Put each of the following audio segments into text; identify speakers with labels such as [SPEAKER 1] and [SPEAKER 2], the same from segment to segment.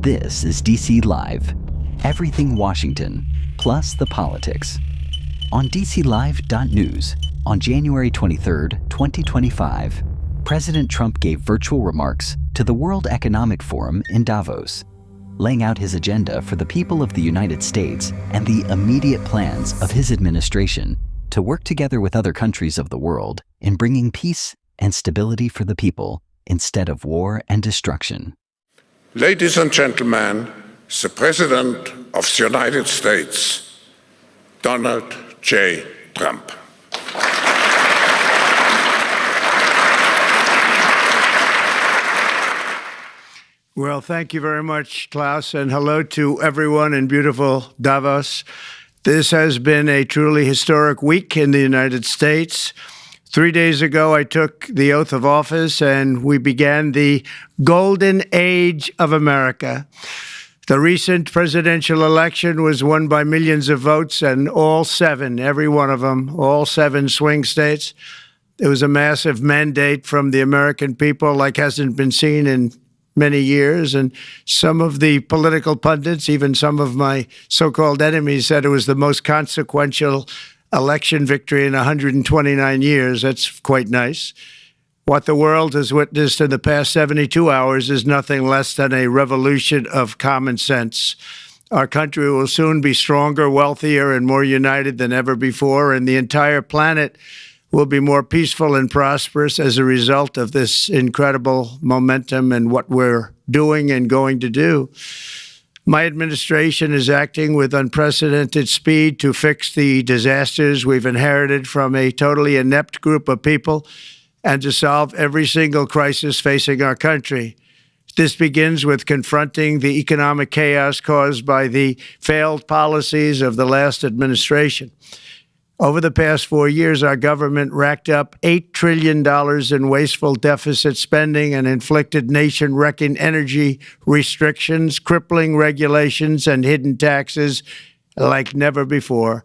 [SPEAKER 1] This is DC Live, everything Washington, plus the politics. On DClive.news, on January 23, 2025, President Trump gave virtual remarks to the World Economic Forum in Davos, laying out his agenda for the people of the United States and the immediate plans of his administration to work together with other countries of the world in bringing peace and stability for the people instead of war and destruction.
[SPEAKER 2] Ladies and gentlemen, the President of the United States, Donald J. Trump.
[SPEAKER 3] Well, thank you very much, Klaus, and hello to everyone in beautiful Davos. This has been a truly historic week in the United States. 3 days ago, I took the oath of office, and we began the golden age of America. The recent presidential election was won by millions of votes, and all seven, every one of them, all seven swing states. It was a massive mandate from the American people like hasn't been seen in many years, and some of the political pundits, even some of my so-called enemies, said it was the most consequential election victory in 129 years. That's quite nice. What the world has witnessed in the past 72 hours is nothing less than a revolution of common sense. Our country will soon be stronger, wealthier, and more united than ever before, and the entire planet will be more peaceful and prosperous as a result of this incredible momentum and what we're doing and going to do. My administration is acting with unprecedented speed to fix the disasters we've inherited from a totally inept group of people and to solve every single crisis facing our country. This begins with confronting the economic chaos caused by the failed policies of the last administration. Over the past 4 years, our government racked up $8 trillion in wasteful deficit spending and inflicted nation-wrecking energy restrictions, crippling regulations, and hidden taxes like never before.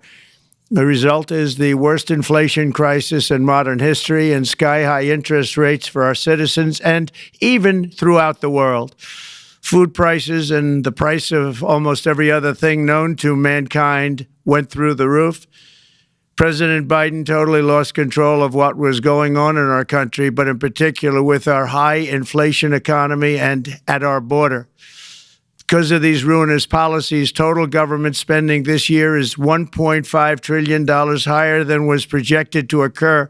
[SPEAKER 3] The result is the worst inflation crisis in modern history and sky-high interest rates for our citizens and even throughout the world. Food prices and the price of almost every other thing known to mankind went through the roof. President Biden totally lost control of what was going on in our country, but in particular with our high inflation economy and at our border. Because of these ruinous policies, total government spending this year is $1.5 trillion higher than was projected to occur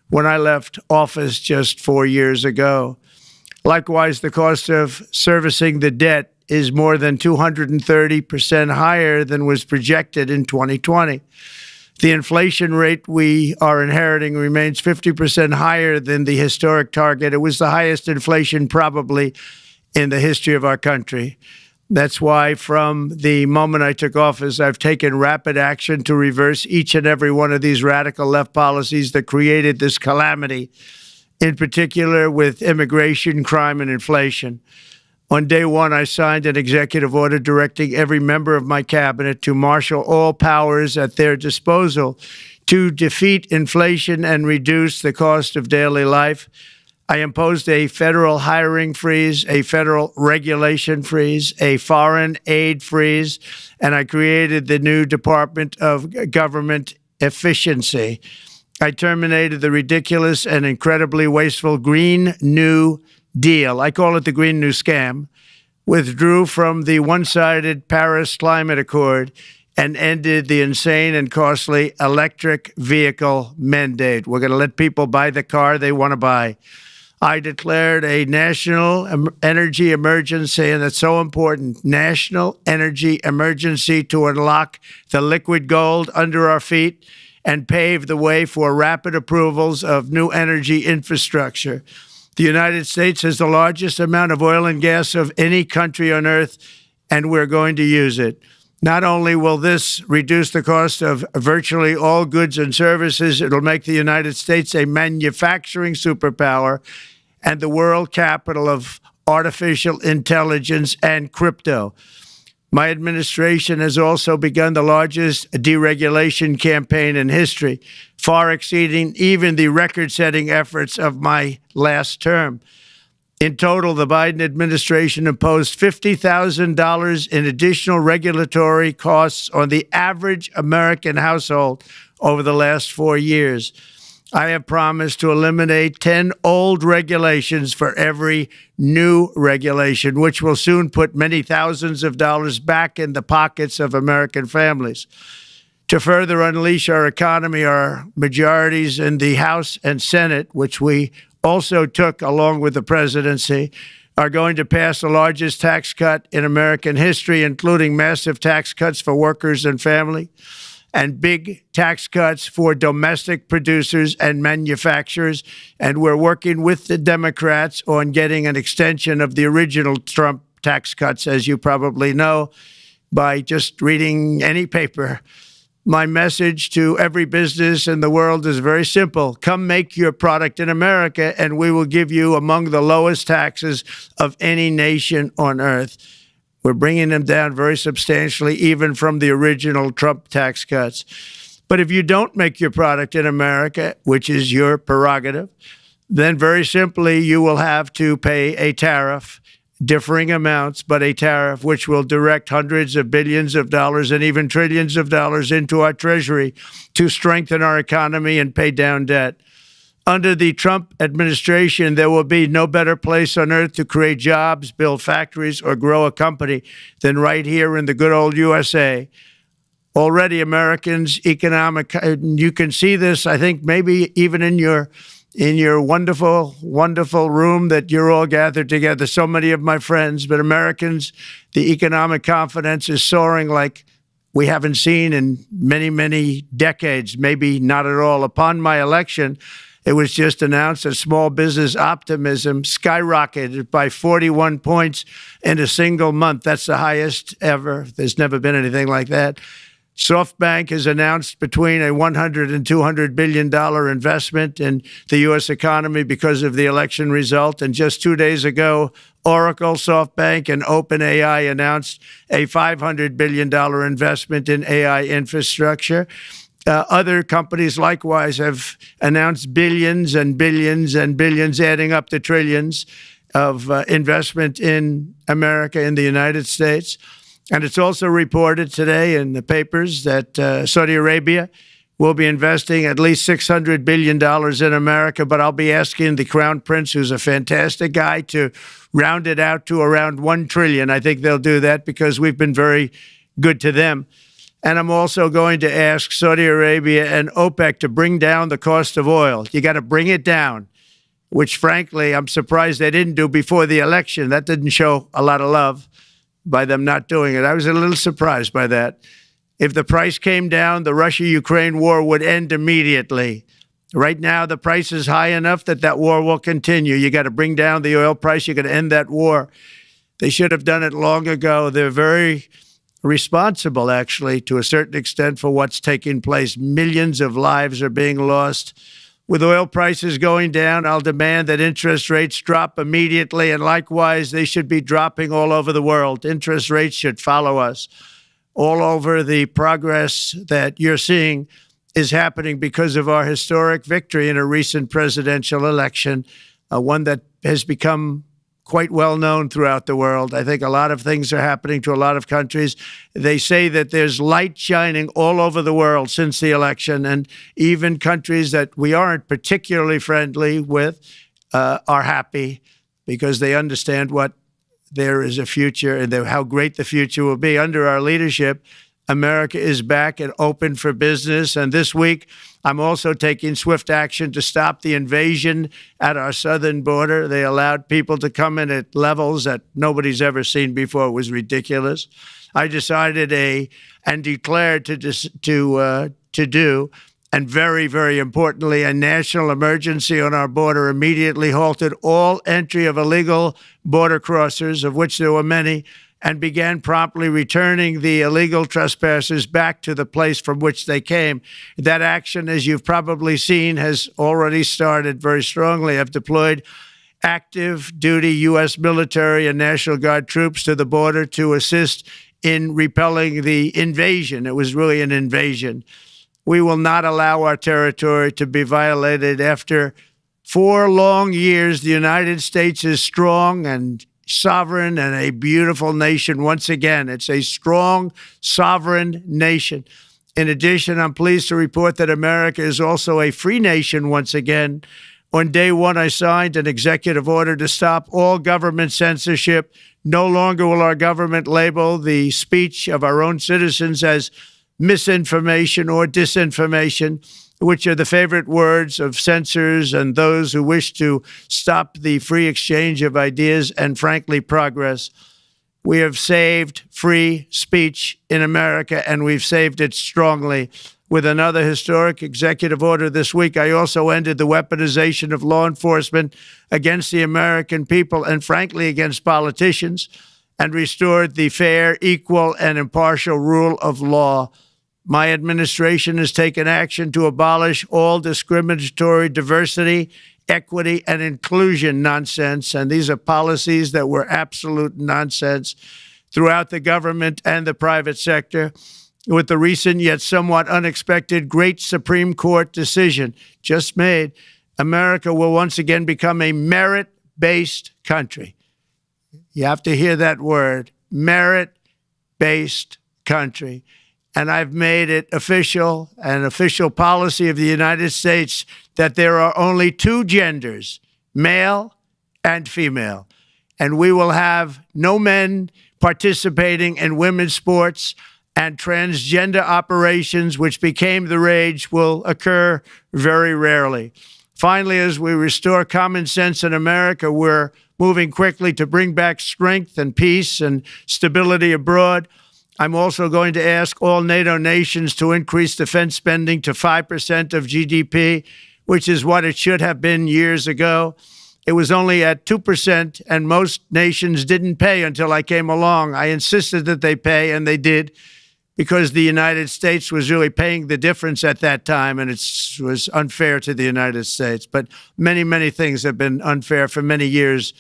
[SPEAKER 3] when I left office just 4 years ago. Likewise, the cost of servicing the debt is more than 230% higher than was projected in 2020. The inflation rate we are inheriting remains 50% higher than the historic target. It was the highest inflation probably in the history of our country. That's why from the moment I took office, I've taken rapid action to reverse each and every one of these radical left policies that created this calamity, in particular with immigration, crime, and inflation. On day one, I signed an executive order directing every member of my cabinet to marshal all powers at their disposal to defeat inflation and reduce the cost of daily life. I imposed a federal hiring freeze, a federal regulation freeze, a foreign aid freeze, and I created the new Department of Government Efficiency. I terminated the ridiculous and incredibly wasteful Green New Deal. I call it the Green New Scam, withdrew from the one-sided Paris Climate Accord, and ended the insane and costly electric vehicle mandate. We're going to let people buy the car they want to buy. I declared a national energy emergency, and it's so important, national energy emergency to unlock the liquid gold under our feet and pave the way for rapid approvals of new energy infrastructure. The United States has the largest amount of oil and gas of any country on earth, and we're going to use it. Not only will this reduce the cost of virtually all goods and services, it'll make the United States a manufacturing superpower and the world capital of artificial intelligence and crypto. My administration has also begun the largest deregulation campaign in history, far exceeding even the record-setting efforts of my last term. In total, the Biden administration imposed $50,000 in additional regulatory costs on the average American household over the last 4 years. I have promised to eliminate 10 old regulations for every new regulation, which will soon put many thousands of dollars back in the pockets of American families. To further unleash our economy, our majorities in the House and Senate, which we also took along with the presidency, are going to pass the largest tax cut in American history, including massive tax cuts for workers and family, and big tax cuts for domestic producers and manufacturers. And we're working with the Democrats on getting an extension of the original Trump tax cuts, as you probably know, by just reading any paper. My message to every business in the world is very simple. Come make your product in America, and we will give you among the lowest taxes of any nation on earth. We're bringing them down very substantially, even from the original Trump tax cuts. But if you don't make your product in America, which is your prerogative, then very simply you will have to pay a tariff, differing amounts, but a tariff which will direct hundreds of billions of dollars and even trillions of dollars into our treasury to strengthen our economy and pay down debt. Under the Trump administration, there will be no better place on earth to create jobs, build factories, or grow a company than right here in the good old USA. Already Americans' you can see this, I think, maybe even in your wonderful, wonderful room that you're all gathered together, so many of my friends, but Americans, the economic confidence is soaring like we haven't seen in many, many decades, maybe not at all. Upon my election, it was just announced that small business optimism skyrocketed by 41 points in a single month. That's the highest ever. There's never been anything like that. SoftBank has announced between a $100 and $200 billion investment in the U.S. economy because of the election result. And just 2 days ago, Oracle, SoftBank, and OpenAI announced a $500 billion investment in AI infrastructure. Other companies likewise have announced billions and billions and billions, adding up to trillions of investment in America, in the United States. And it's also reported today in the papers that Saudi Arabia will be investing at least $600 billion in America. But I'll be asking the Crown Prince, who's a fantastic guy, to round it out to around $1 trillion. I think they'll do that because we've been very good to them. And I'm also going to ask Saudi Arabia and OPEC to bring down the cost of oil. You got to bring it down, which, frankly, I'm surprised they didn't do before the election. That didn't show a lot of love by them not doing it. I was a little surprised by that. If the price came down, the Russia-Ukraine war would end immediately. Right now, the price is high enough that that war will continue. You got to bring down the oil price. You got to end that war. They should have done it long ago. They're very responsible, actually, to a certain extent for what's taking place. Millions of lives are being lost. With oil prices going down, I'll demand that interest rates drop immediately, and likewise, they should be dropping all over the world. Interest rates should follow us. All over, the progress that you're seeing is happening because of our historic victory in a recent presidential election, one that has become quite well known throughout the world. I think a lot of things are happening to a lot of countries. They say that there's light shining all over the world since the election, and even countries that we aren't particularly friendly with are happy because they understand what there is a future and how great the future will be. Under our leadership, America is back and open for business. And this week, I'm also taking swift action to stop the invasion at our southern border. They allowed people to come in at levels that nobody's ever seen before. It was ridiculous. I decided and declared to do, and very, very importantly, a national emergency on our border, immediately halted all entry of illegal border crossers, of which there were many, and began promptly returning the illegal trespassers back to the place from which they came. That action, as you've probably seen, has already started very strongly. I've deployed active duty U.S. military and National Guard troops to the border to assist in repelling the invasion. It was really an invasion. We will not allow our territory to be violated after 4 long years, the United States is strong and sovereign and a beautiful nation once again. It's a strong, sovereign nation. In addition, I'm pleased to report that America is also a free nation once again. On day one, I signed an executive order to stop all government censorship. No longer will our government label the speech of our own citizens as misinformation or disinformation, which are the favorite words of censors and those who wish to stop the free exchange of ideas and, frankly, progress. We have saved free speech in America, and we've saved it strongly. With another historic executive order this week, I also ended the weaponization of law enforcement against the American people and, frankly, against politicians, and restored the fair, equal, and impartial rule of law. My administration has taken action to abolish all discriminatory diversity, equity, and inclusion nonsense. And these are policies that were absolute nonsense throughout the government and the private sector. With the recent yet somewhat unexpected great Supreme Court decision just made, America will once again become a merit-based country. You have to hear that word, merit-based country. And I've made it official, an official policy of the United States, that there are only 2 genders, male and female. And we will have no men participating in women's sports, and transgender operations, which became the rage, will occur very rarely. Finally, as we restore common sense in America, we're moving quickly to bring back strength and peace and stability abroad. I'm also going to ask all NATO nations to increase defense spending to 5% of GDP, which is what it should have been years ago. It was only at 2%, and most nations didn't pay until I came along. I insisted that they pay, and they did, because the United States was really paying the difference at that time, and it was unfair to the United States. But many, many things have been unfair for many years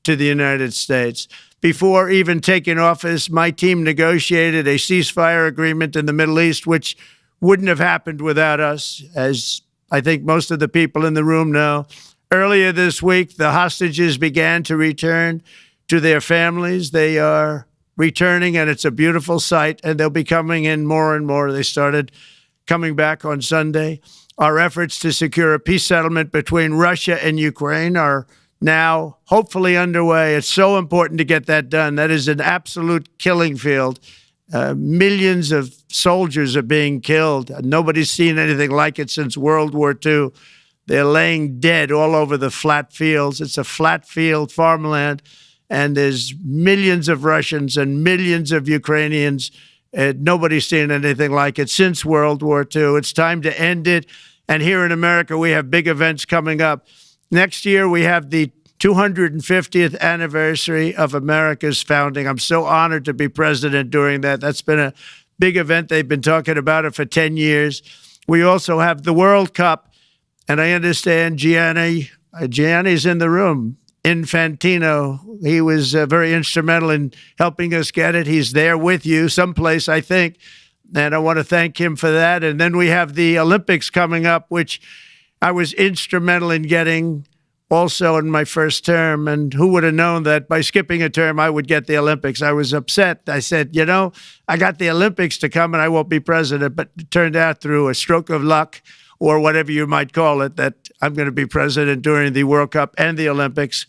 [SPEAKER 3] to the United States. Before even taking office, my team negotiated a ceasefire agreement in the Middle East, which wouldn't have happened without us, as I think most of the people in the room know. Earlier this week, the hostages began to return to their families. They are returning, and it's a beautiful sight, and they'll be coming in more and more. They started coming back on Sunday. Our efforts to secure a peace settlement between Russia and Ukraine are now hopefully underway. It's so important to get that done. That is an absolute killing field. Millions of soldiers are being killed. Nobody's seen anything like it since World War II. They're laying dead all over the flat fields. It's a flat field farmland. And there's millions of Russians and millions of Ukrainians. Nobody's seen anything like it since World War II. It's time to end it. And here in America, we have big events coming up. Next year, we have the 250th anniversary of America's founding. I'm so honored to be president during that. That's been a big event. They've been talking about it for 10 years. We also have the World Cup. And I understand Gianni's in the room. Infantino, he was very instrumental in helping us get it. He's there with you someplace, I think, and I want to thank him for that. And then we have the Olympics coming up, which I was instrumental in getting also in my first term. And who would have known that by skipping a term, I would get the Olympics? I was upset. I said, you know, I got the Olympics to come and I won't be president. But it turned out through a stroke of luck, or whatever you might call it, that I'm going to be president during the World Cup and the Olympics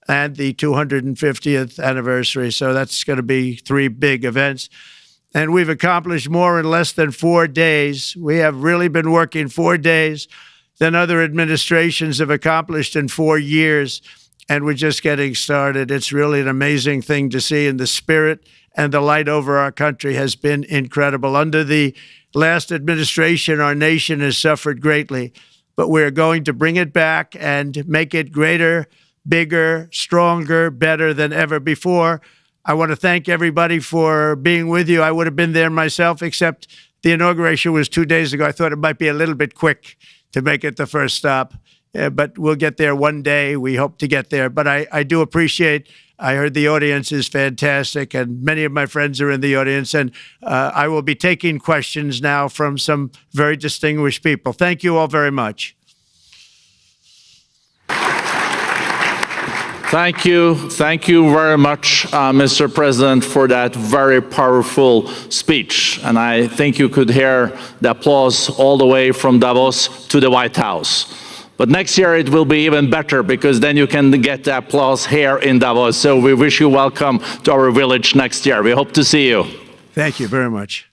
[SPEAKER 3] and the 250th anniversary. So that's going to be 3 big events. And we've accomplished more in less than 4 days. We have really been working 4 days than other administrations have accomplished in 4 years. And we're just getting started. It's really an amazing thing to see. And the spirit and the light over our country has been incredible. Under the last administration, our nation has suffered greatly, but we're going to bring it back and make it greater, bigger, stronger, better than ever before. I want to thank everybody for being with you. I would have been there myself, except the inauguration was 2 days ago. I thought it might be a little bit quick to make it the first stop, but we'll get there one day. We hope to get there. But I do appreciate, I heard the audience is fantastic, and many of my friends are in the audience, and I will be taking questions now from some very distinguished people. Thank you all very much.
[SPEAKER 4] Thank you. Thank you very much, Mr. President, for that very powerful speech. And I think you could hear the applause all the way from Davos to the White House. But next year it will be even better, because then you can get the applause here in Davos. So we wish you welcome to our village next year. We hope to see you.
[SPEAKER 3] Thank you very much.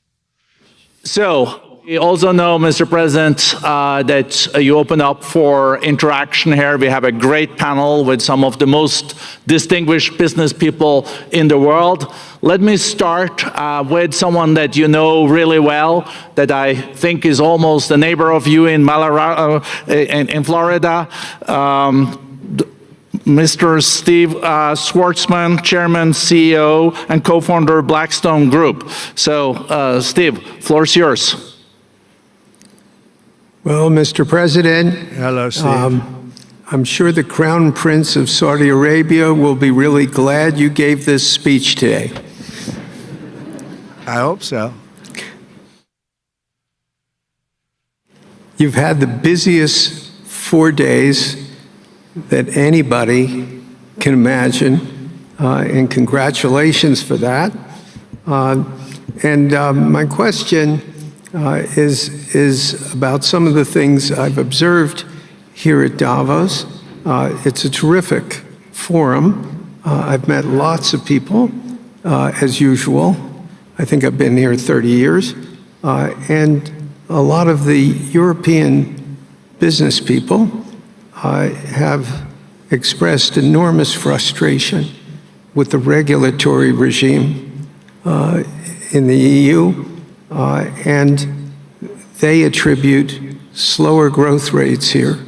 [SPEAKER 4] So we also know, Mr. President, that you open up for interaction here. We have a great panel with some of the most distinguished business people in the world. Let me start with someone that you know really well, that I think is almost a neighbor of you in Florida. Mr. Steve Schwarzman, Chairman, CEO, and co-founder of Blackstone Group. So, Steve, floor is yours.
[SPEAKER 5] Well, Mr. President,
[SPEAKER 3] Hello, Steve.
[SPEAKER 5] I'm sure the Crown Prince of Saudi Arabia will be really glad you gave this speech today.
[SPEAKER 3] I hope so.
[SPEAKER 5] You've had the busiest 4 days that anybody can imagine, and congratulations for that. My question is about some of the things I've observed here at Davos. It's a terrific forum. I've met lots of people, as usual. I think I've been here 30 years. And a lot of the European business people have expressed enormous frustration with the regulatory regime in the EU. And they attribute slower growth rates here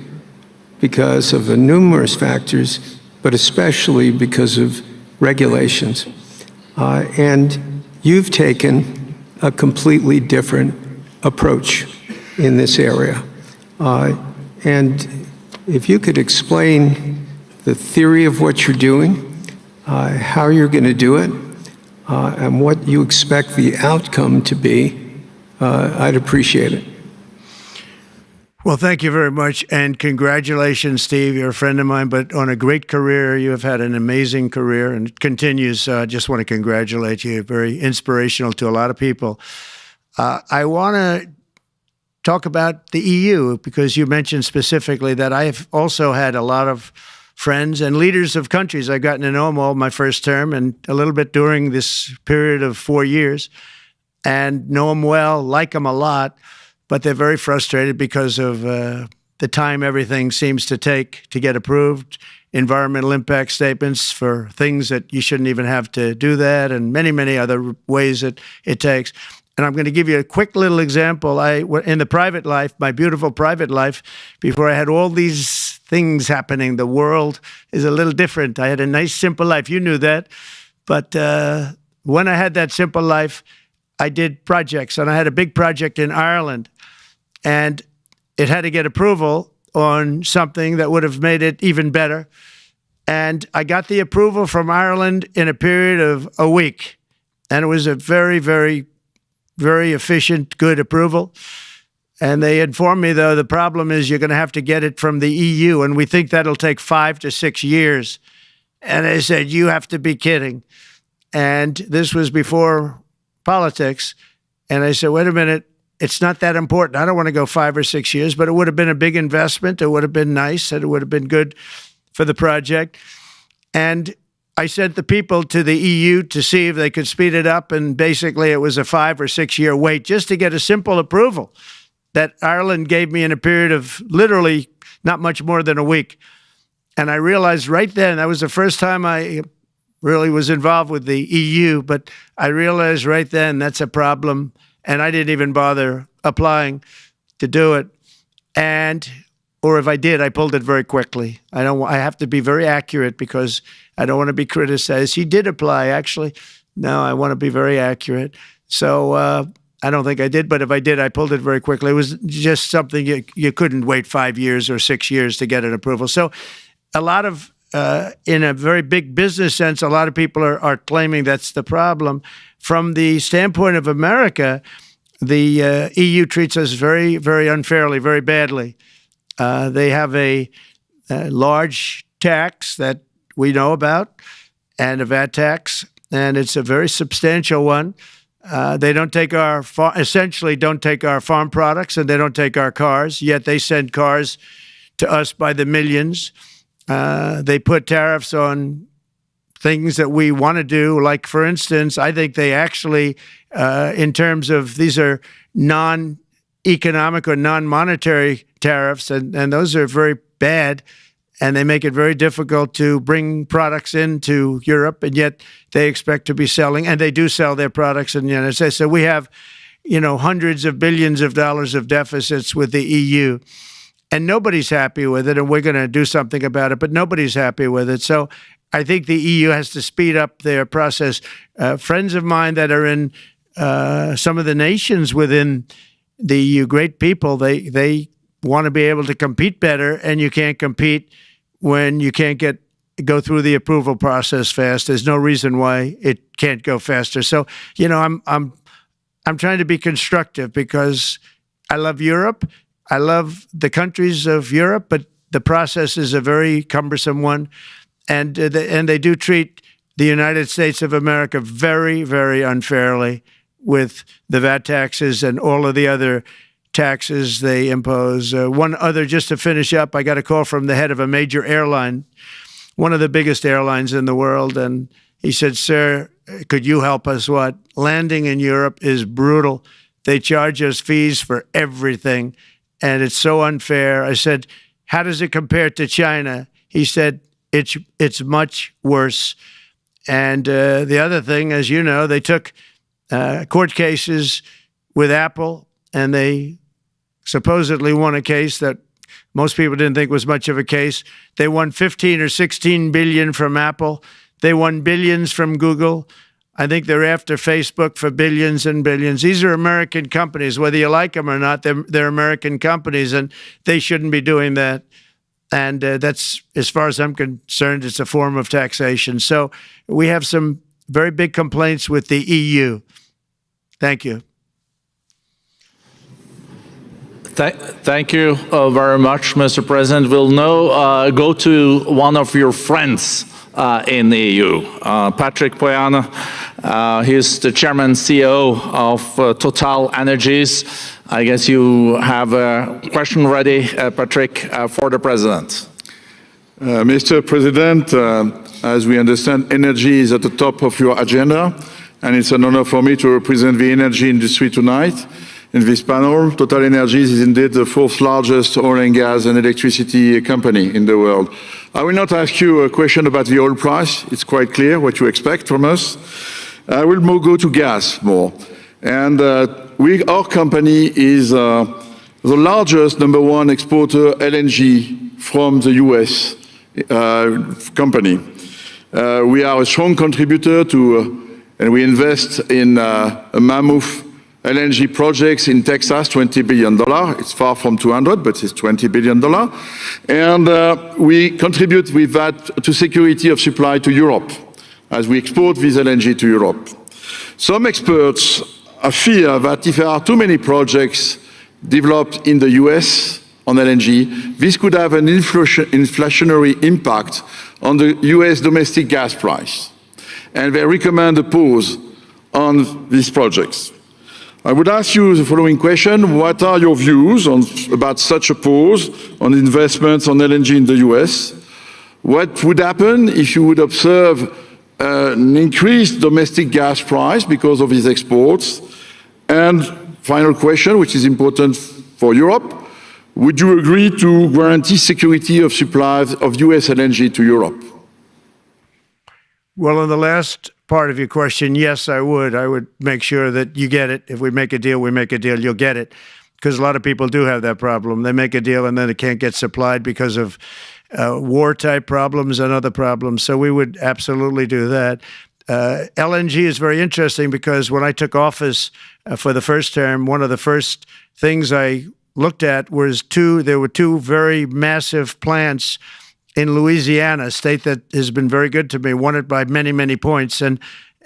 [SPEAKER 5] because of numerous factors, but especially because of regulations. And you've taken a completely different approach in this area. And if you could explain the theory of what you're doing, how you're going to do it, and what you expect the outcome to be, I'd appreciate it.
[SPEAKER 3] Well, thank you very much, and congratulations, Steve. You're a friend of mine, but on a great career. You have had an amazing career, and it continues. I just want to congratulate you. Very inspirational to a lot of people. I want to talk about the EU, because you mentioned specifically that I've also had a lot of friends and leaders of countries. I've gotten to know them all my first term and a little bit during this period of 4 years, and know them well, like them a lot, but they're very frustrated because of the time everything seems to take to get approved, environmental impact statements for things that you shouldn't even have to do that, and many, many other ways that it takes. And I'm going to give you a quick little example. In the private life, my beautiful private life, before I had all these things happening, the world is a little different. I had a nice, simple life. You knew that. But when I had that simple life, I did projects. And I had a big project in Ireland. And it had to get approval on something that would have made it even better. And I got the approval from Ireland in a period of a week. And it was a very, very, very efficient, good approval. And they informed me, though, the problem is you're going to have to get it from the EU, and we think that'll take 5 to 6 years. And they said, you have to be kidding. And this was before politics. And I said, wait a minute, it's not that important. I don't want to go 5 or 6 years, but it would have been a big investment. It would have been nice, and it would have been good for the project. And I sent the people to the EU to see if they could speed it up, and basically it was a 5 or 6 year wait just to get a simple approval that Ireland gave me in a period of literally not much more than a week. And I realized right then, that was the first time I really was involved with the EU, but I realized right then that's a problem, and I didn't even bother applying to do it. Or if I did, I pulled it very quickly. I have to be very accurate because I don't want to be criticized. He did apply, actually. No, I want to be very accurate. So I don't think I did, but if I did, I pulled it very quickly. It was just something you couldn't wait 5 years or 6 years to get an approval. So a lot of, in a very big business sense, a lot of people are claiming that's the problem. From the standpoint of America, the EU treats us very, very unfairly, very badly. They have a large tax that we know about, and a VAT tax, and it's a very substantial one. They don't take essentially don't take our farm products, and they don't take our cars, yet they send cars to us by the millions. They put tariffs on things that we want to do. Like, for instance, I think they actually, in terms of, these are non-economic or non-monetary tariffs, and those are very bad, and they make it very difficult to bring products into Europe, and yet they expect to be selling, and they do sell their products in the United States. So we have, hundreds of billions of dollars of deficits with the EU, and nobody's happy with it, and we're going to do something about it, but nobody's happy with it. So I think the EU has to speed up their process. Friends of mine that are in some of the nations within the EU, great people, they want to be able to compete better, and you can't compete when you can't go through the approval process fast. There's no reason why it can't go faster. So, I'm trying to be constructive because I love Europe. I love the countries of Europe, but the process is a very cumbersome one, and they do treat the United States of America very, very unfairly with the VAT taxes and all of the other taxes they impose. One other, just to finish up, I got a call from the head of a major airline, one of the biggest airlines in the world, and he said, "Sir, could you help us? What? Landing in Europe is brutal. They charge us fees for everything, and it's so unfair." I said, "How does it compare to China?" He said, it's much worse. And the other thing, as you know, they took court cases with Apple, and they supposedly won a case that most people didn't think was much of a case. They won 15 or 16 billion from Apple. They won billions from Google. I think they're after Facebook for billions and billions. These are American companies, whether you like them or not. They're American companies, and they shouldn't be doing that. And that's, as far as I'm concerned, it's a form of taxation. So we have some very big complaints with the EU. Thank you.
[SPEAKER 4] Thank you very much, Mr. President. We'll now go to one of your friends in the EU, Patrick Pouyanné. He's the chairman CEO of Total Energies. I guess you have a question ready, Patrick, for the president.
[SPEAKER 6] Mr. President, as we understand, energy is at the top of your agenda, and it's an honor for me to represent the energy industry tonight. In this panel, Total Energies is indeed the fourth largest oil and gas and electricity company in the world. I will not ask you a question about the oil price. It's quite clear what you expect from us. I will go to gas more. And our company is the largest number one exporter LNG from the US company. We are a strong contributor to, and we invest in a mammoth LNG projects in Texas, $20 billion. It's far from 200, but it's $20 billion. And we contribute with that to security of supply to Europe, as we export this LNG to Europe. Some experts fear that if there are too many projects developed in the US on LNG, this could have an inflationary impact on the US domestic gas price. And they recommend a pause on these projects. I would ask you the following question. What are your views about such a pause on investments on LNG in the US? What would happen if you would observe an increased domestic gas price because of these exports? And final question, which is important for Europe, would you agree to guarantee security of supply of US LNG to Europe?
[SPEAKER 3] Well, in the last part of your question, yes, I would. I would make sure that you get it. If we make a deal, we make a deal, you'll get it. Because a lot of people do have that problem. They make a deal and then it can't get supplied because of war-type problems and other problems. So we would absolutely do that. LNG is very interesting because when I took office for the first term, one of the first things I looked at was there were two very massive plants in Louisiana, a state that has been very good to me, won it by many, many points. And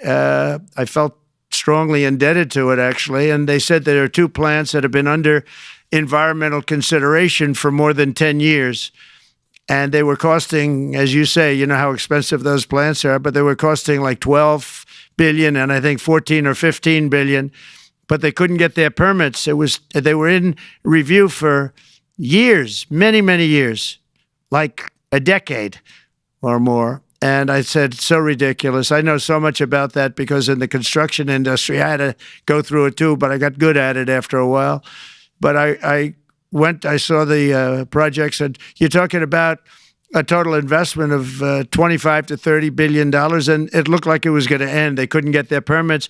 [SPEAKER 3] I felt strongly indebted to it, actually. And they said there are two plants that have been under environmental consideration for more than 10 years. And they were costing, as you say, you know how expensive those plants are, but they were costing like 12 billion and I think 14 or 15 billion, but they couldn't get their permits. They were in review for years, many, many years, like a decade or more. And I said, so ridiculous. I know so much about that because in the construction industry, I had to go through it too, but I got good at it after a while. But I saw the projects, and you're talking about a total investment of 25 to $30 billion, and it looked like it was going to end. They couldn't get their permits,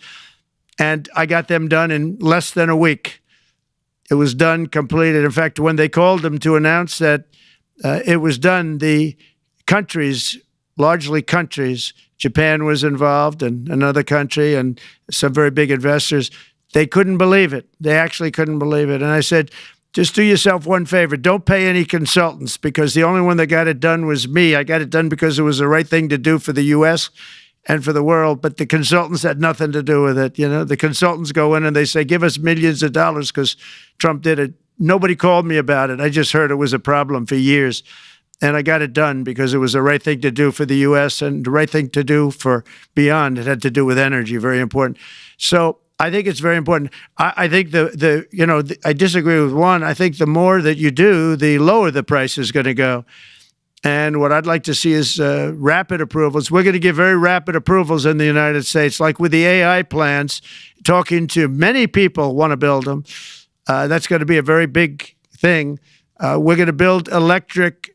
[SPEAKER 3] and I got them done in less than a week. It was done, completed. In fact, when they called them to announce that it was done, the countries, largely countries, Japan was involved and another country and some very big investors, they couldn't believe it. They actually couldn't believe it. And I said, just do yourself one favor. Don't pay any consultants, because the only one that got it done was me. I got it done because it was the right thing to do for the U.S. and for the world, but the consultants had nothing to do with it. You know, the consultants go in and they say, give us millions of dollars because Trump did it. Nobody called me about it. I just heard it was a problem for years. And I got it done because it was the right thing to do for the U.S. and the right thing to do for beyond. It had to do with energy, very important. So I think it's very important. I think I disagree with one. I think the more that you do, the lower the price is going to go. And what I'd like to see is rapid approvals. We're going to give very rapid approvals in the United States, like with the AI plants, talking to many people want to build them. That's going to be a very big thing. We're going to build electric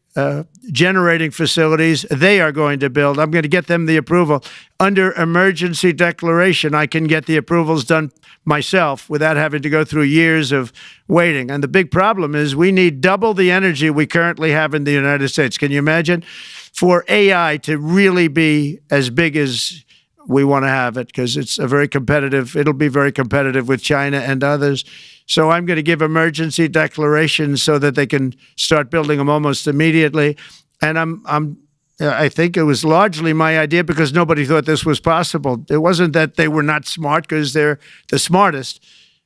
[SPEAKER 3] generating facilities. They are going to build. I'm going to get them the approval. Under emergency declaration, I can get the approvals done myself without having to go through years of waiting. And the big problem is we need double the energy we currently have in the United States. Can you imagine? For AI to really be as big as we want to have it, because it's a very competitive, it'll be very competitive with China and others. So I'm going to give emergency declarations so that they can start building them almost immediately. And I think it was largely my idea because nobody thought this was possible. It wasn't that they were not smart, because they're the smartest.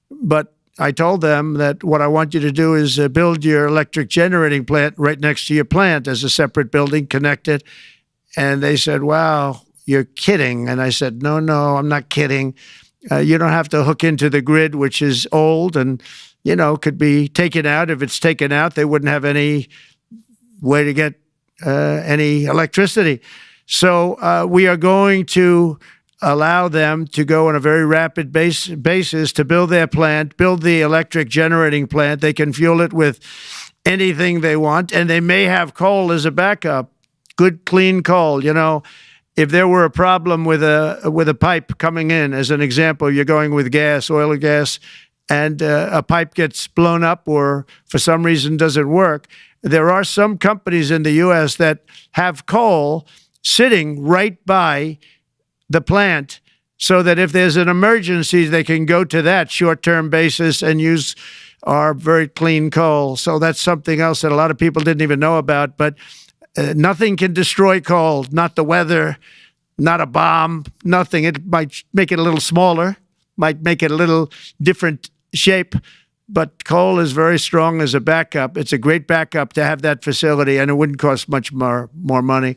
[SPEAKER 3] But I told them that what I want you to do is build your electric generating plant right next to your plant as a separate building, connected. And they said, wow, you're kidding. And I said, no, I'm not kidding. You don't have to hook into the grid, which is old and, could be taken out. If it's taken out, they wouldn't have any way to get any electricity. So we are going to allow them to go on a very rapid basis to build their plant, build the electric generating plant. They can fuel it with anything they want, and they may have coal as a backup, good, clean coal, If there were a problem with a pipe coming in, as an example, you're going with gas, oil or gas, and a pipe gets blown up or for some reason doesn't work, there are some companies in the U.S. that have coal sitting right by the plant so that if there's an emergency, they can go to that short-term basis and use our very clean coal. So that's something else that a lot of people didn't even know about, but nothing can destroy coal, not the weather, not a bomb, nothing. It might make it a little smaller, might make it a little different shape, but coal is very strong as a backup. It's a great backup to have that facility, and it wouldn't cost much more money.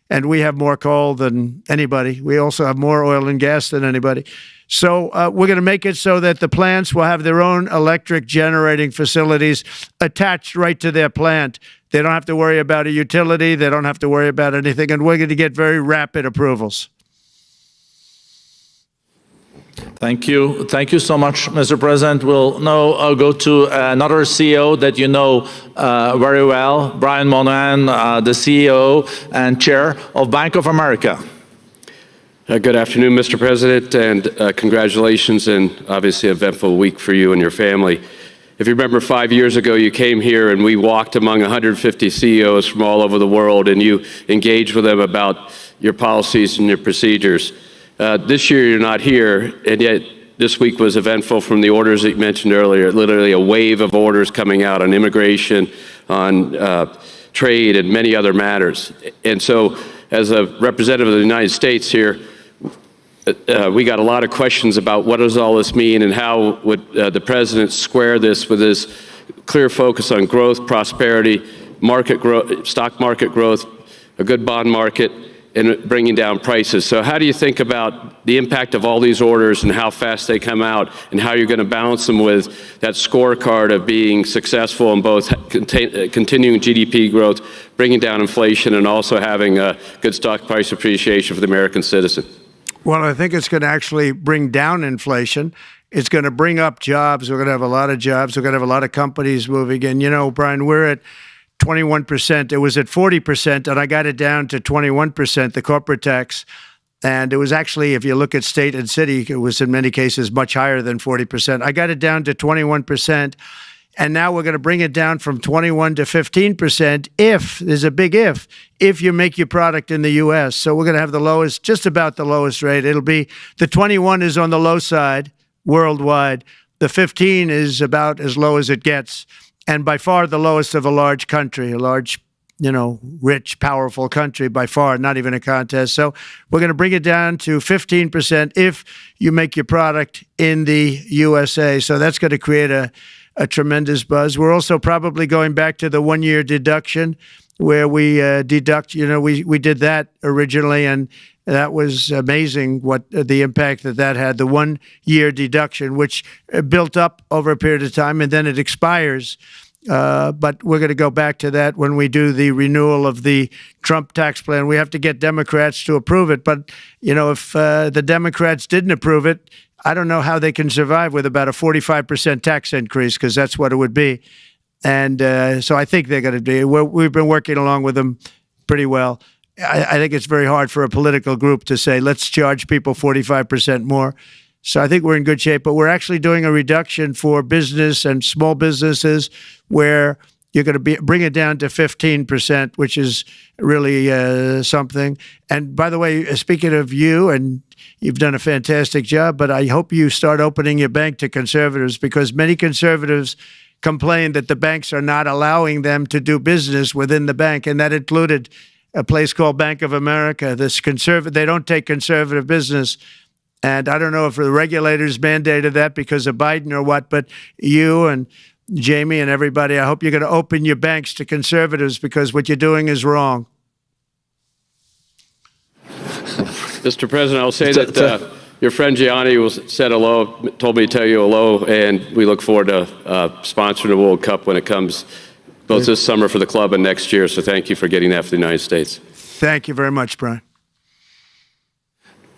[SPEAKER 3] And we have more coal than anybody. We also have more oil and gas than anybody. So we're going to make it so that the plants will have their own electric generating facilities attached right to their plant. They don't have to worry about a utility. They don't have to worry about anything. And we're going to get very rapid approvals.
[SPEAKER 4] Thank you. Thank you so much, Mr. President. We'll now go to another CEO that you know very well, Brian Moynihan, the CEO and Chair of Bank of America.
[SPEAKER 7] Good afternoon, Mr. President, and congratulations, and obviously an eventful week for you and your family. If you remember 5 years ago, you came here and we walked among 150 CEOs from all over the world, and you engaged with them about your policies and your procedures. This year, you're not here, and yet this week was eventful from the orders that you mentioned earlier, literally a wave of orders coming out on immigration, on trade, and many other matters. And so, as a representative of the United States here, we got a lot of questions about what does all this mean and how would the president square this with his clear focus on growth, prosperity, stock market growth, a good bond market, and bringing down prices. So how do you think about the impact of all these orders and how fast they come out, and how you're going to balance them with that scorecard of being successful in both continuing GDP growth, bringing down inflation, and also having a good stock price appreciation for the American citizen?
[SPEAKER 3] Well, I think it's going to actually bring down inflation. It's going to bring up jobs. We're going to have a lot of jobs. We're going to have a lot of companies moving in. You know, Brian, we're at 21%. It was at 40%, and I got it down to 21%, the corporate tax. And it was actually, if you look at state and city, it was in many cases much higher than 40%. I got it down to 21%. And now we're going to bring it down from 21 to 15% if, there's a big if you make your product in the U.S. So we're going to have the lowest, just about the lowest rate. It'll be, the 21 is on the low side worldwide. The 15 is about as low as it gets. And by far the lowest of a large country, a large, rich, powerful country, by far, not even a contest. So we're going to bring it down to 15% if you make your product in the USA. So that's going to create a tremendous buzz. We're also probably going back to the one-year deduction where we deduct, we did that originally, and that was amazing what the impact that had, the one-year deduction, which built up over a period of time, and then it expires. But we're going to go back to that when we do the renewal of the Trump tax plan. We have to get Democrats to approve it. But, if the Democrats didn't approve it, I don't know how they can survive with about a 45% tax increase, because that's what it would be. And so I think they're going to be. We've been working along with them pretty well. I think it's very hard for a political group to say, let's charge people 45% more. So I think we're in good shape. But we're actually doing a reduction for business and small businesses where you're going to bring it down to 15%, which is really something. And by the way, speaking of you, and you've done a fantastic job, but I hope you start opening your bank to conservatives, because many conservatives complain that the banks are not allowing them to do business within the bank, and that included a place called Bank of America. They don't take conservative business. And I don't know if the regulators mandated that because of Biden or what, but you and Jamie and everybody, I hope you're going to open your banks to conservatives, because what you're doing is wrong.
[SPEAKER 7] Mr. President, I'll say that your friend Gianni said hello, told me to tell you hello, and we look forward to sponsoring the World Cup when it comes, both this summer for the club and next year. So thank you for getting that for the United States.
[SPEAKER 3] Thank you very much, Brian.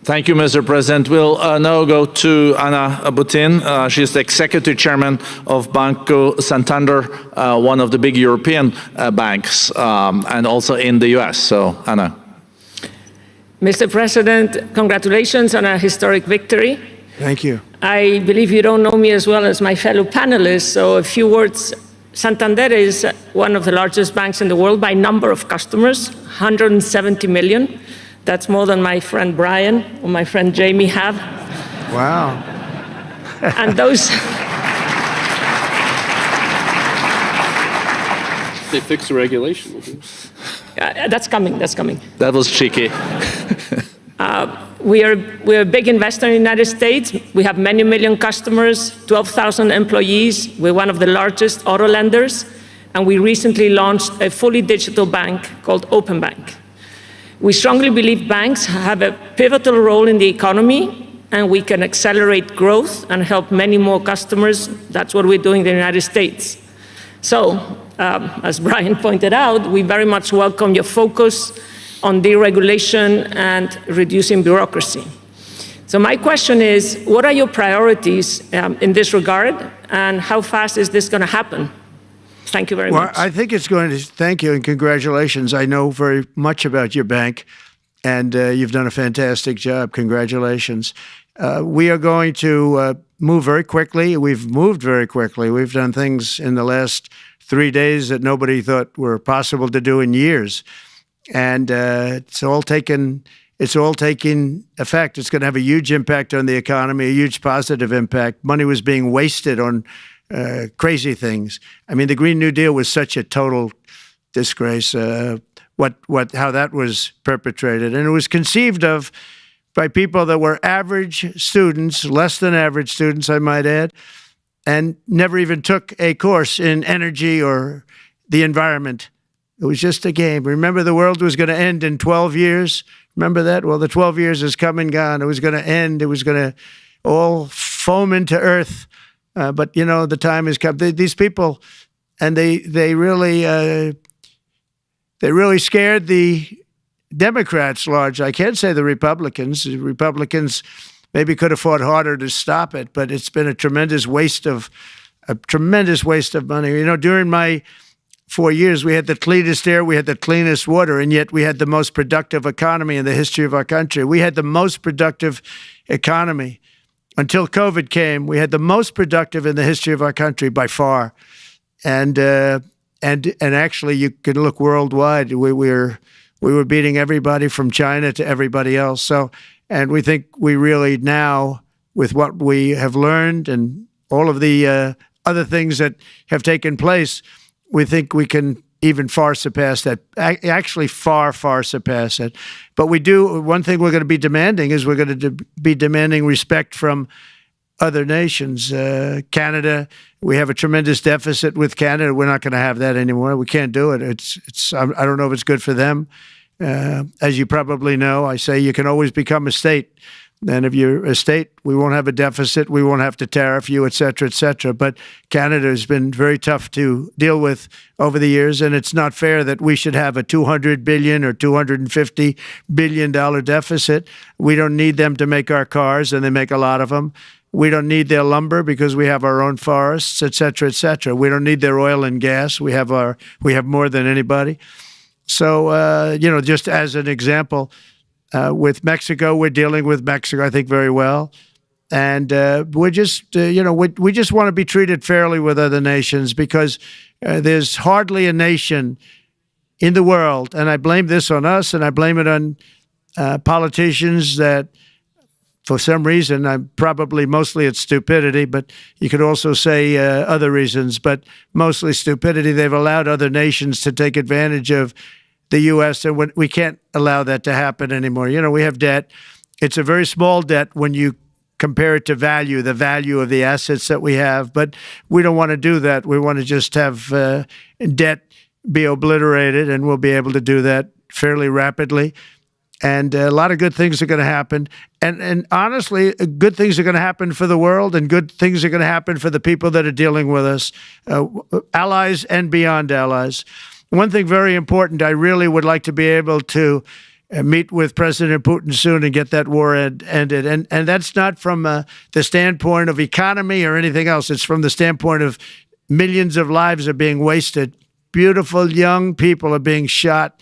[SPEAKER 4] Thank you, Mr. President. We'll now go to Anna Butin. She's the executive chairman of Banco Santander, one of the big European banks, and also in the U.S. So, Anna.
[SPEAKER 8] Mr. President, congratulations on a historic victory.
[SPEAKER 3] Thank you.
[SPEAKER 8] I believe you don't know me as well as my fellow panelists, so a few words. Santander is one of the largest banks in the world by number of customers, 170 million. That's more than my friend Brian or my friend Jamie have.
[SPEAKER 3] Wow.
[SPEAKER 8] And those...
[SPEAKER 7] They fixed the regulation.
[SPEAKER 8] That's coming.
[SPEAKER 4] That was cheeky.
[SPEAKER 8] We're a big investor in the United States. We have many million customers, 12,000 employees. We're one of the largest auto lenders. And we recently launched a fully digital bank called Open Bank. We strongly believe banks have a pivotal role in the economy, and we can accelerate growth and help many more customers. That's what we're doing in the United States. So, as Brian pointed out, we very much welcome your focus on deregulation and reducing bureaucracy. So my question is, what are your priorities in this regard, and how fast is this going to happen? Thank you very much.
[SPEAKER 3] I think it's going to, thank you and congratulations. I know very much about your bank, and you've done a fantastic job. Congratulations. We are going to move very quickly. We've moved very quickly. We've done things in the last 3 days that nobody thought were possible to do in years. And it's all taking effect. It's going to have a huge impact on the economy, a huge positive impact. Money was being wasted on crazy things. I mean, the Green New Deal was such a total disgrace, how that was perpetrated. And it was conceived of by people that were average students, less than average students, I might add, and never even took a course in energy or the environment. It was just a game. Remember, the world was going to end in 12 years? Remember that? Well, the 12 years has come and gone. It was going to end. It was going to all foam into earth. But, the time has come. These people, and they really scared the Democrats large. I can't say the Republicans. The Republicans maybe could have fought harder to stop it, but it's been a tremendous waste of money. During my 4 years, we had the cleanest air, we had the cleanest water, and yet we had the most productive economy in the history of our country. We had the most productive economy until COVID came. We had the most productive in the history of our country by far, and actually, you can look worldwide. We were beating everybody from China to everybody else. So, and we think we really now, with what we have learned and all of the other things that have taken place, we think we can even far surpass that, actually far, far surpass it. But one thing we're going to be demanding is we're going to be demanding respect from other nations. Canada, we have a tremendous deficit with Canada. We're not going to have that anymore. We can't do it. I don't know if it's good for them. As you probably know, I say you can always become a state. And if you're a state, we won't have a deficit. We won't have to tariff you, et cetera, et cetera. But Canada has been very tough to deal with over the years, and it's not fair that we should have a $200 billion or $250 billion deficit. We don't need them to make our cars, and they make a lot of them. We don't need their lumber because we have our own forests, et cetera, et cetera. We don't need their oil and gas. We have more than anybody. So, just as an example, with Mexico, we're dealing with Mexico, I think, very well. And we just want to be treated fairly with other nations because there's hardly a nation in the world, and I blame this on us, and I blame it on politicians that, for some reason, mostly it's stupidity, but you could also say other reasons, but mostly stupidity. They've allowed other nations to take advantage of the U.S., and we can't allow that to happen anymore. We have debt. It's a very small debt when you compare it to the value of the assets that we have, but we don't want to do that. We want to just have debt be obliterated, and we'll be able to do that fairly rapidly. And a lot of good things are going to happen. And honestly, good things are going to happen for the world, and good things are going to happen for the people that are dealing with us, allies and beyond allies. One thing very important, I really would like to be able to meet with President Putin soon and get that war ended. And that's not from the standpoint of economy or anything else. It's from the standpoint of millions of lives are being wasted. Beautiful young people are being shot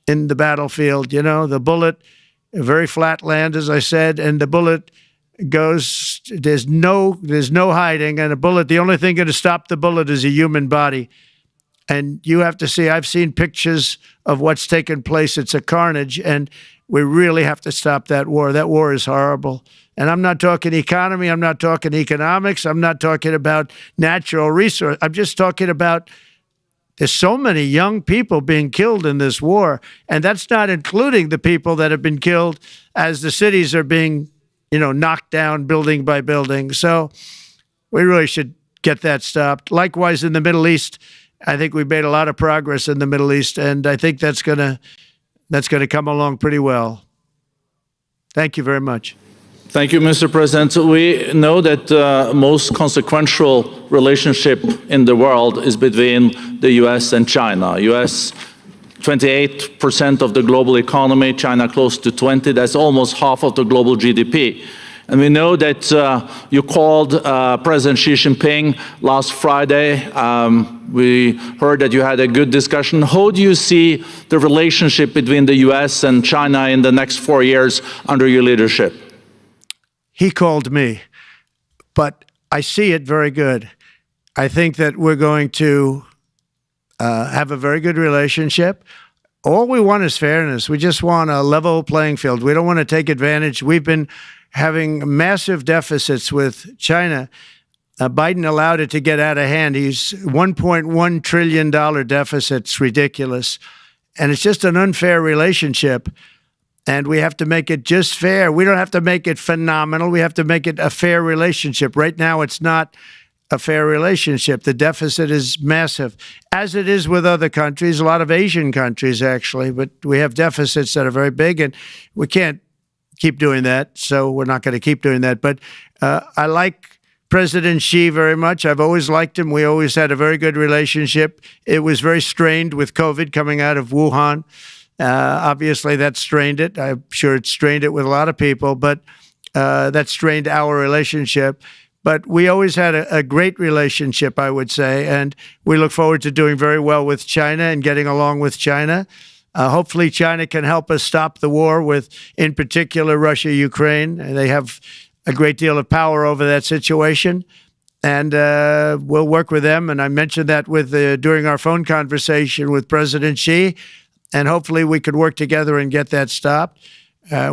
[SPEAKER 3] in the battlefield. The bullet, very flat land, as I said, and the bullet goes, there's no hiding. And the only thing going to stop the bullet is a human body. And you have to see, I've seen pictures of what's taken place. It's a carnage, and we really have to stop that war. That war is horrible. And I'm not talking economy. I'm not talking economics. I'm not talking about natural resource. I'm just talking about there's so many young people being killed in this war. And that's not including the people that have been killed as the cities are being, knocked down building by building. So we really should get that stopped. Likewise, in the Middle East, I think we've made a lot of progress in the Middle East, and I think that's gonna come along pretty well. Thank you very much.
[SPEAKER 4] Thank you, Mr. President. We know that the most consequential relationship in the world is between the U.S. and China. U.S. 28% of the global economy, China close to 20%. That's almost half of the global GDP. And we know that you called President Xi Jinping last Friday. We heard that you had a good discussion. How do you see the relationship between the U.S. and China in the next 4 years under your leadership?
[SPEAKER 3] He called me, but I see it very good. I think that we're going to have a very good relationship. All we want is fairness. We just want a level playing field. We don't want to take advantage. We've been having massive deficits with China. Biden allowed it to get out of hand. He's $1.1 trillion deficit. It's ridiculous. And it's just an unfair relationship. And we have to make it just fair. We don't have to make it phenomenal. We have to make it a fair relationship. Right now, it's not a fair relationship. The deficit is massive, as it is with other countries, a lot of Asian countries, actually. But we have deficits that are very big, and we can't keep doing that, so we're not going to keep doing that. But I like President Xi very much. I've always liked him. We always had a very good relationship. It was very strained with COVID coming out of Wuhan. Obviously, that strained it. I'm sure it strained it with a lot of people, but that strained our relationship. But we always had a great relationship, I would say, and we look forward to doing very well with China and getting along with China. Hopefully, China can help us stop the war with, in particular, Russia, Ukraine. They have a great deal of power over that situation, and we'll work with them. And I mentioned that during our phone conversation with President Xi, and hopefully we could work together and get that stopped.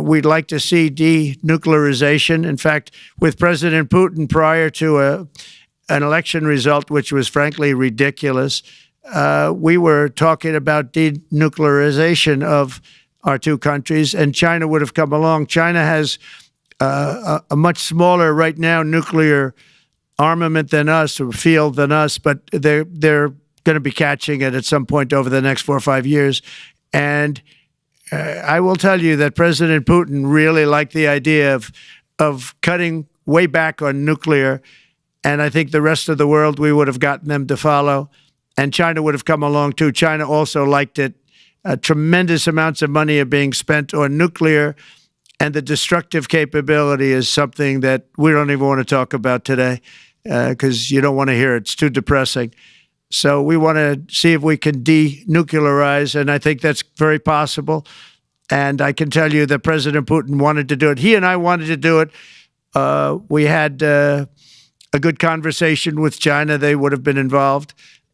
[SPEAKER 3] We'd like to see denuclearization. In fact, with President Putin, prior to an election result, which was frankly ridiculous, we were talking about denuclearization of our two countries, and China would have come along. China has a much smaller, right now, nuclear armament than us, or field than us, but they're going to be catching it at some point over the next 4 or 5 years. And I will tell you that President Putin really liked the idea of cutting way back on nuclear, and I think the rest of the world, we would have gotten them to follow, and China would have come along too. China also liked it. Tremendous amounts of money are being spent on nuclear, and the destructive capability is something that we don't even want to talk about today because you don't want to hear it. It's too depressing. So we want to see if we can denuclearize, and I think that's very possible. And I can tell you that President Putin wanted to do it. He and I wanted to do it. We had a good conversation with China. They would have been involved,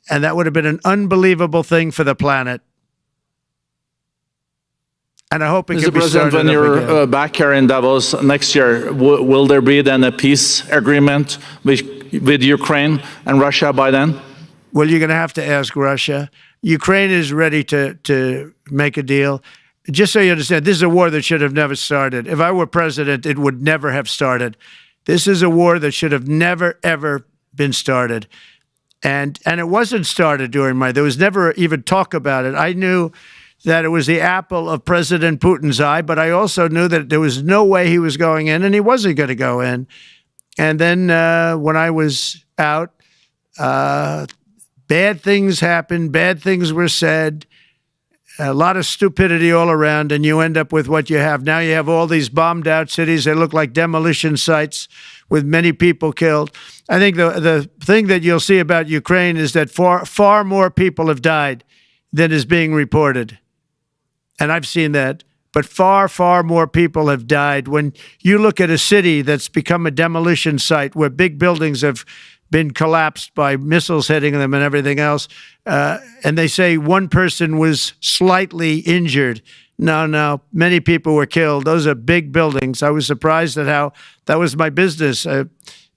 [SPEAKER 3] and that would have been an unbelievable thing for the planet. And I hope it can be started up again.
[SPEAKER 4] Mr. President, when you're back here in Davos next year, will there be then a peace agreement with Ukraine and Russia by then?
[SPEAKER 3] Well, you're going to have to ask Russia. Ukraine is ready to make a deal. Just so you understand, this is a war that should have never started. If I were president, it would never have started. This is a war that should have never, ever been started. And it wasn't started during there was never even talk about it. I knew that it was the apple of President Putin's eye, but I also knew that there was no way he was going in, and he wasn't going to go in. And then when I was out, bad things happened, bad things were said, a lot of stupidity all around, and you end up with what you have. Now you have all these bombed out cities. They look like demolition sites with many people killed. I think the thing that you'll see about Ukraine is that far more people have died than is being reported. And I've seen that. But far, far more people have died. When you look at a city that's become a demolition site where big buildings have been collapsed by missiles hitting them and everything else, and they say one person was slightly injured. No, many people were killed. Those are big buildings. I was surprised at how that was my business.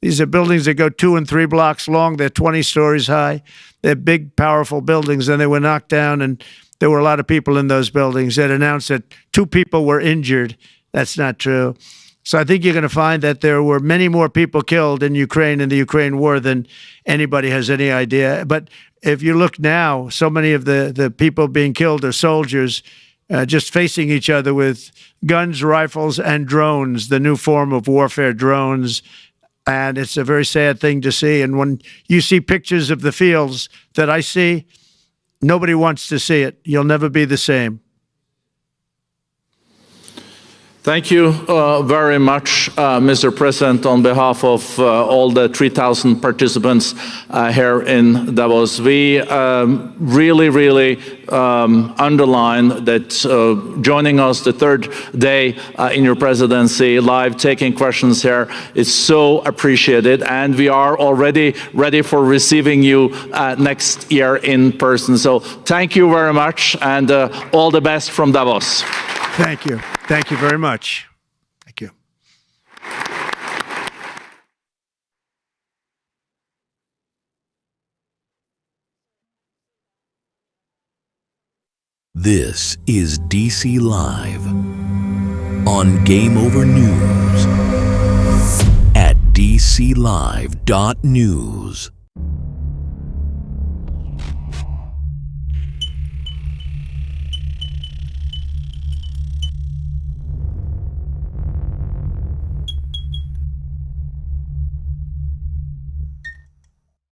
[SPEAKER 3] These are buildings that go 2 and 3 blocks long. They're 20 stories high. They're big, powerful buildings, and they were knocked down, and there were a lot of people in those buildings that announced that 2 people were injured. That's not true. So I think you're going to find that there were many more people killed in Ukraine in the Ukraine war than anybody has any idea. But if you look now, so many of the people being killed are soldiers just facing each other with guns, rifles, and drones, the new form of warfare, drones. And it's a very sad thing to see. And when you see pictures of the fields that I see, nobody wants to see it. You'll never be the same.
[SPEAKER 4] Thank you very much, Mr. President, on behalf of all the 3,000 participants here in Davos. We really underline that for us the third day in your presidency, live taking questions here is so appreciated, and we are already ready for receiving you next year in person. So thank you very much, and all the best from Davos.
[SPEAKER 3] Thank you. Thank you very much. Thank you.
[SPEAKER 9] This is DC Live on Game Over News at DC. DClive.news.